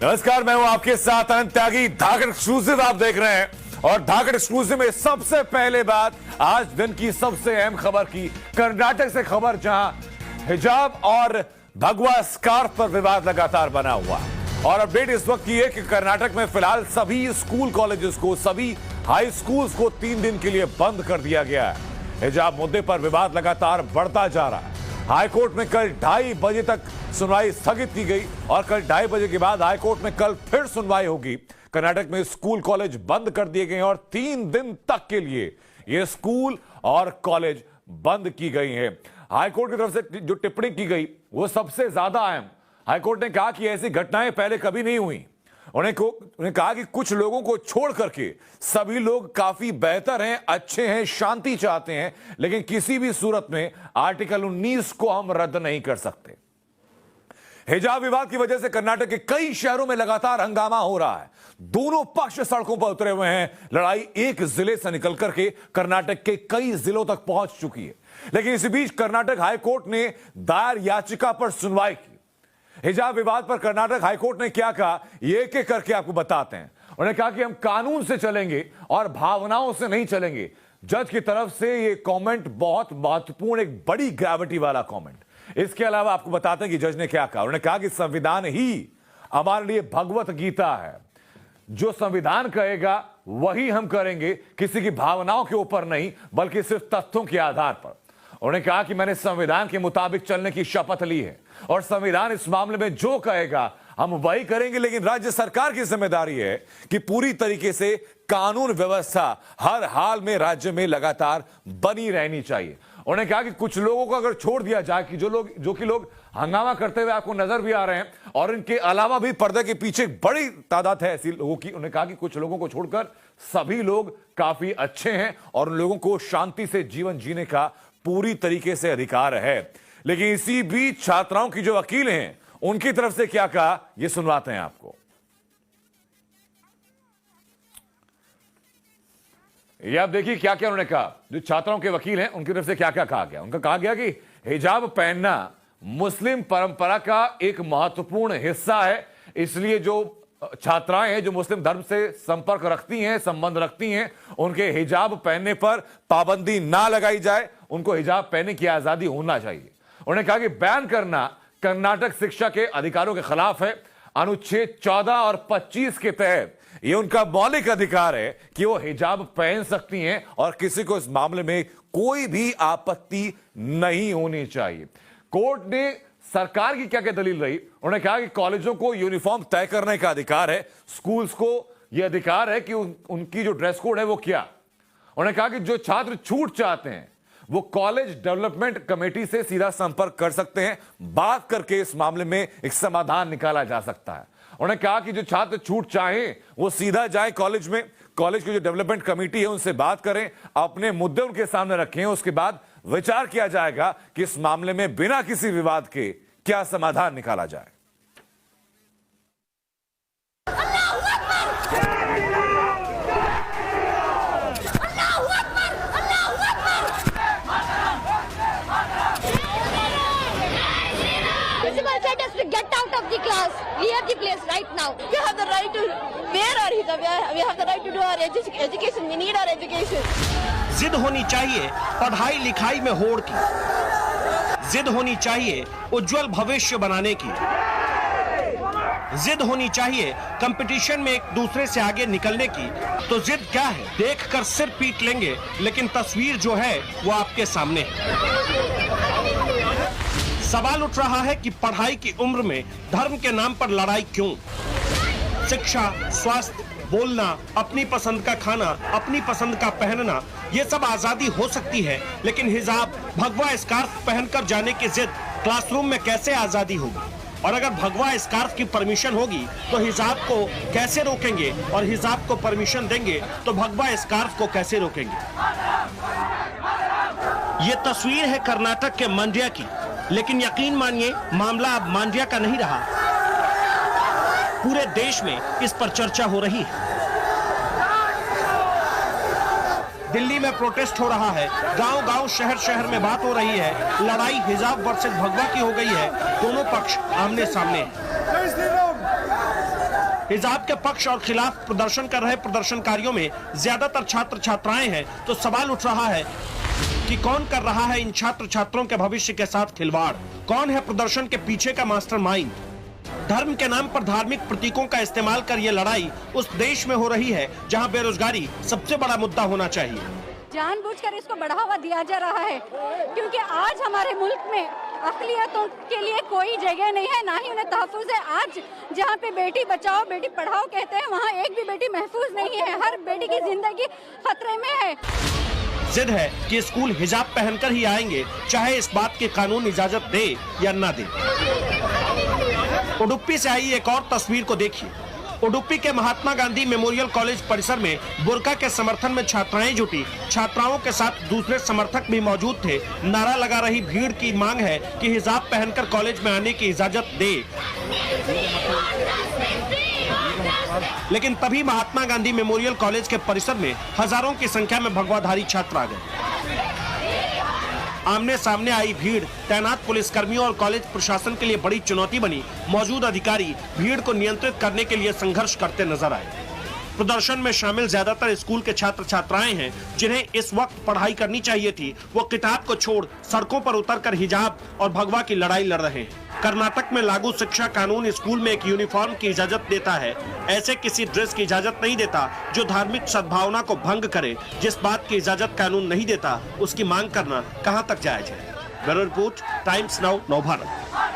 नमस्कार, मैं हूं आपके साथ अनंत त्यागी। धाकड़ एक्सक्लूसिव आप देख रहे हैं और धाकड़ एक्सक्लूसिव में सबसे पहले बात आज दिन की सबसे अहम खबर की, कर्नाटक से खबर, जहां हिजाब और भगवा स्कार्फ पर विवाद लगातार बना हुआ। और अपडेट इस वक्त की है कि कर्नाटक में फिलहाल सभी स्कूल कॉलेजेस को, सभी हाई स्कूल्स को 3 दिन के लिए बंद कर दिया गया है। हिजाब मुद्दे पर विवाद लगातार बढ़ता जा रहा है। हाईकोर्ट में कल 2:30 बजे तक सुनवाई स्थगित की गई और कल 2:30 बजे के बाद हाईकोर्ट में कल फिर सुनवाई होगी। कर्नाटक में स्कूल कॉलेज बंद कर दिए गए और 3 दिन तक के लिए ये स्कूल और कॉलेज बंद की गई हैं। हाईकोर्ट की तरफ से जो टिप्पणी की गई वो सबसे ज्यादा अहम। हाईकोर्ट ने कहा कि ऐसी घटनाएं पहले कभी नहीं हुई। उन्हें कहा कि कुछ लोगों को छोड़ करके सभी लोग काफी बेहतर हैं, अच्छे हैं, शांति चाहते हैं, लेकिन किसी भी सूरत में आर्टिकल 19 को हम रद्द नहीं कर सकते। हिजाब विवाद की वजह से कर्नाटक के कई शहरों में लगातार हंगामा हो रहा है। दोनों पक्ष सड़कों पर उतरे हुए हैं। लड़ाई एक जिले से निकल करके कर्नाटक के कई जिलों तक पहुंच चुकी है। लेकिन इसी बीच कर्नाटक हाईकोर्ट ने दायर याचिका पर सुनवाई की। हिजाब विवाद पर कर्नाटक हाईकोर्ट ने क्या कहा, ये एक एक करके आपको बताते हैं। उन्होंने कहा कि हम कानून से चलेंगे और भावनाओं से नहीं चलेंगे। जज की तरफ से ये कमेंट बहुत महत्वपूर्ण, एक बड़ी ग्रेविटी वाला कमेंट। इसके अलावा आपको बताते हैं कि जज ने क्या कहा। उन्होंने कहा कि संविधान ही हमारे लिए भगवत गीता है। जो संविधान कहेगा वही हम करेंगे, किसी की भावनाओं के ऊपर नहीं, बल्कि सिर्फ तथ्यों के आधार पर। उन्होंने कहा कि मैंने संविधान के मुताबिक चलने की शपथ ली है और संविधान इस मामले में जो कहेगा हम वही करेंगे, लेकिन राज्य सरकार की जिम्मेदारी है कि पूरी तरीके से कानून व्यवस्था हर हाल में राज्य में लगातार बनी रहनी चाहिए। उन्होंने कहा कि कुछ लोगों को अगर छोड़ दिया जाए, कि जो लोग हंगामा करते हुए आपको नजर भी आ रहे हैं, और इनके अलावा भी पर्दे के पीछे बड़ी तादाद है ऐसी लोगों की। उन्होंने कहा कि कुछ लोगों को छोड़कर सभी लोग काफी अच्छे हैं और उन लोगों को शांति से जीवन जीने का पूरी तरीके से अधिकार है। लेकिन इसी बीच छात्राओं की जो वकील हैं उनकी तरफ से क्या कहा, यह सुनवाते हैं आपको। ये आप देखिए क्या क्या उन्होंने कहा। जो छात्राओं के वकील हैं उनकी तरफ से क्या क्या कहा गया। उनका कहा गया कि हिजाब पहनना मुस्लिम परंपरा का एक महत्वपूर्ण हिस्सा है, इसलिए जो छात्राएं हैं जो मुस्लिम धर्म से संपर्क रखती हैं, संबंध रखती हैं, उनके हिजाब पहनने पर पाबंदी ना लगाई जाए, उनको हिजाब पहनने की आजादी होना चाहिए। उन्होंने कहा कि बैन करना कर्नाटक शिक्षा के अधिकारों के खिलाफ है। अनुच्छेद 14 और 25 के तहत यह उनका मौलिक अधिकार है कि वो हिजाब पहन सकती हैं और किसी को इस मामले में कोई भी आपत्ति नहीं होनी चाहिए। कोर्ट ने सरकार की क्या क्या दलील रही, उन्होंने कहा कि कॉलेजों को यूनिफॉर्म तय करने का अधिकार है, स्कूल्स को यह अधिकार है कि उनकी जो ड्रेस कोड है वो क्या। उन्होंने कहा कि जो छात्र छूट चाहते हैं वो कॉलेज डेवलपमेंट कमेटी से सीधा संपर्क कर सकते हैं, बात करके इस मामले में एक समाधान निकाला जा सकता है। उन्होंने कहा कि जो छात्र छूट चाहें वो सीधा जाए कॉलेज में, कॉलेज की जो डेवलपमेंट कमेटी है उनसे बात करें, अपने मुद्दे उनके सामने रखें, उसके बाद विचार किया जाएगा कि इस मामले में बिना किसी विवाद के क्या समाधान निकाला जाए। Get out of the class. Leave the place right now. We have the right to wear our hijab. We have the right to do our education. We need our education. जिद होनी चाहिए पढ़ाई लिखाई में होड़ की, जिद होनी चाहिए उज्जवल भविष्य बनाने की, जिद होनी चाहिए कंपटीशन में एक दूसरे से आगे निकलने की। तो जिद क्या है, देखकर सिर पीट लेंगे, लेकिन तस्वीर जो है वो आपके सामने है। सवाल उठ रहा है कि पढ़ाई की उम्र में धर्म के नाम पर लड़ाई क्यों? शिक्षा, स्वास्थ्य, बोलना, अपनी पसंद का खाना, अपनी पसंद का पहनना, ये सब आजादी हो सकती है, लेकिन हिजाब, भगवा स्कार्फ पहनकर जाने की जिद क्लासरूम में कैसे आजादी होगी? और अगर भगवा स्कार्फ की परमिशन होगी तो हिजाब को कैसे रोकेंगे, और हिजाब को परमिशन देंगे तो भगवा स्कार्फ को कैसे रोकेंगे? ये तस्वीर है कर्नाटक के मांड्या की, लेकिन यकीन मानिए मामला अब मांड्या का नहीं रहा, पूरे देश में इस पर चर्चा हो रही है। दिल्ली में प्रोटेस्ट हो रहा है, गांव-गांव, शहर-शहर में बात हो रही है। लड़ाई हिजाब वर्सेस भगवा की हो गई है, दोनों पक्ष आमने सामने हैं। हिजाब के पक्ष और खिलाफ प्रदर्शन कर रहे प्रदर्शनकारियों में ज्यादातर छात्र छात्राएं हैं, तो सवाल उठ रहा है कि कौन कर रहा है इन छात्र छात्रों के भविष्य के साथ खिलवाड़? कौन है प्रदर्शन के पीछे का मास्टरमाइंड? धर्म के नाम पर धार्मिक प्रतीकों का इस्तेमाल कर ये लड़ाई उस देश में हो रही है जहां बेरोजगारी सबसे बड़ा मुद्दा होना चाहिए। जानबूझकर इसको बढ़ावा दिया जा रहा है, क्योंकि आज हमारे मुल्क में अक़लियतों के लिए कोई जगह नहीं है, ना ही उन्हें तहफ़्फ़ुज़ है। आज जहाँ पे बेटी बचाओ बेटी पढ़ाओ कहते हैं, वहाँ एक भी बेटी महफूज नहीं है। हर बेटी की जिंदगी खतरे में है। जिद है कि स्कूल हिजाब पहनकर ही आएंगे, चाहे इस बात की कानून इजाजत दे या न दे। उडुपी से आई एक और तस्वीर को देखिए। उडुपी के महात्मा गांधी मेमोरियल कॉलेज परिसर में बुर्का के समर्थन में छात्राएं जुटी। छात्राओं के साथ दूसरे समर्थक भी मौजूद थे। नारा लगा रही भीड़ की मांग है कि हिजाब पहनकर कॉलेज में आने की इजाजत दे। लेकिन तभी महात्मा गांधी मेमोरियल कॉलेज के परिसर में हजारों की संख्या में भगवाधारी छात्र आ गए। आमने सामने आई भीड़ तैनात पुलिसकर्मियों और कॉलेज प्रशासन के लिए बड़ी चुनौती बनी। मौजूद अधिकारी भीड़ को नियंत्रित करने के लिए संघर्ष करते नजर आए। प्रदर्शन में शामिल ज्यादातर स्कूल के छात्र छात्राएं हैं, जिन्हें इस वक्त पढ़ाई करनी चाहिए थी। वो किताब को छोड़ सड़कों पर उतरकर हिजाब और भगवा की लड़ाई लड़ रहे हैं। कर्नाटक में लागू शिक्षा कानून स्कूल में एक यूनिफॉर्म की इजाजत देता है, ऐसे किसी ड्रेस की इजाजत नहीं देता जो धार्मिक सद्भावना को भंग करे। जिस बात की इजाजत कानून नहीं देता, उसकी मांग करना कहां तक जायज है? ब्यूरो रिपोर्ट, टाइम्स नाउ, नव भारत।